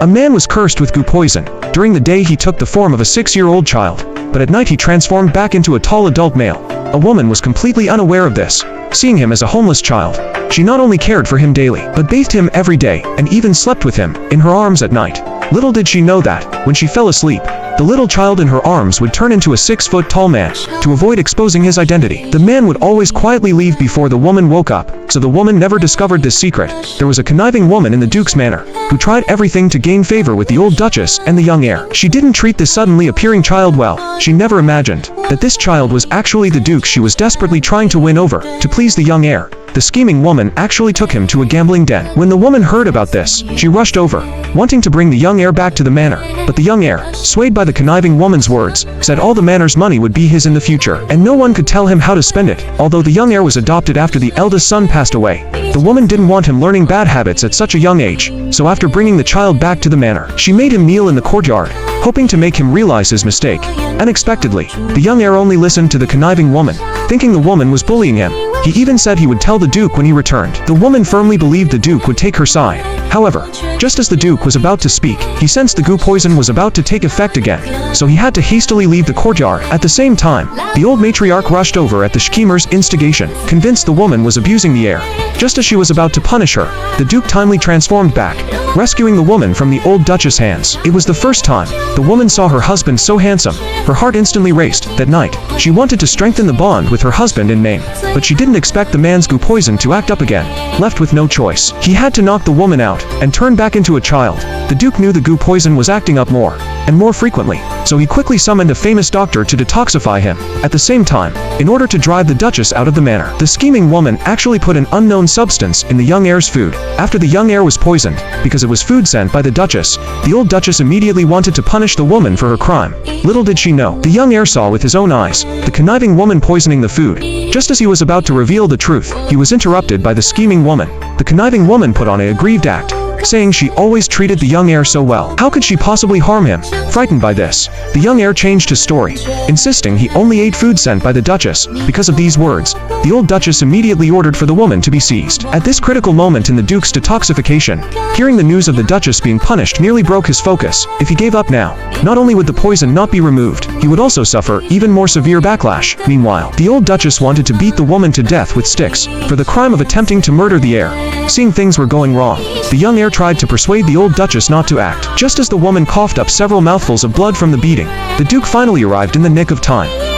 A man was cursed with goo poison. During the day he took the form of a 6-year-old child, but at night he transformed back into a tall adult male. A woman was completely unaware of this. Seeing him as a homeless child, she not only cared for him daily, but bathed him every day, and even slept with him in her arms at night. Little did she know that, when she fell asleep, the little child in her arms would turn into a 6-foot-tall man. To avoid exposing his identity, the man would always quietly leave before the woman woke up, so the woman never discovered this secret. There was a conniving woman in the Duke's manor, who tried everything to gain favor with the old Duchess and the young heir. She didn't treat this suddenly appearing child well. She never imagined that this child was actually the Duke she was desperately trying to win over, to please the young heir. The scheming woman actually took him to a gambling den. When the woman heard about this, she rushed over, wanting to bring the young heir back to the manor. But the young heir, swayed by the conniving woman's words, said all the manor's money would be his in the future, and no one could tell him how to spend it. Although the young heir was adopted after the eldest son passed away, the woman didn't want him learning bad habits at such a young age, so after bringing the child back to the manor, she made him kneel in the courtyard, hoping to make him realize his mistake. Unexpectedly, the young heir only listened to the conniving woman, thinking the woman was bullying him. He even said he would tell the Duke when he returned. The woman firmly believed the Duke would take her side. However, just as the Duke was about to speak, he sensed the goo poison was about to take effect again, so he had to hastily leave the courtyard. At the same time, the old matriarch rushed over at the schemer's instigation, convinced the woman was abusing the heir. Just as she was about to punish her, the Duke timely transformed back, rescuing the woman from the old Duchess' hands. It was the first time the woman saw her husband so handsome. Her heart instantly raced. That night, she wanted to strengthen the bond with her husband in name, but she didn't expect the man's goo poison to act up again. Left with no choice, he had to knock the woman out and turn back into a child. The Duke knew the goo poison was acting up more and more frequently, so he quickly summoned a famous doctor to detoxify him. At the same time, in order to drive the Duchess out of the manor, the scheming woman actually put an unknown substance in the young heir's food. After the young heir was poisoned, because it was food sent by the Duchess, the old Duchess immediately wanted to punish the woman for her crime. Little did she know, the young heir saw with his own eyes the conniving woman poisoning the food. Just as he was about to reveal the truth, he was interrupted by the scheming woman. The conniving woman put on a aggrieved act, saying she always treated the young heir so well. How could she possibly harm him? Frightened by this, the young heir changed his story, insisting he only ate food sent by the Duchess. Because of these words, the old Duchess immediately ordered for the woman to be seized. At this critical moment in the Duke's detoxification, hearing the news of the Duchess being punished nearly broke his focus. If he gave up now, not only would the poison not be removed, he would also suffer even more severe backlash. Meanwhile, the old Duchess wanted to beat the woman to death with sticks for the crime of attempting to murder the heir. Seeing things were going wrong, the young heir tried to persuade the old Duchess not to act. Just as the woman coughed up several mouthfuls of blood from the beating, the Duke finally arrived in the nick of time.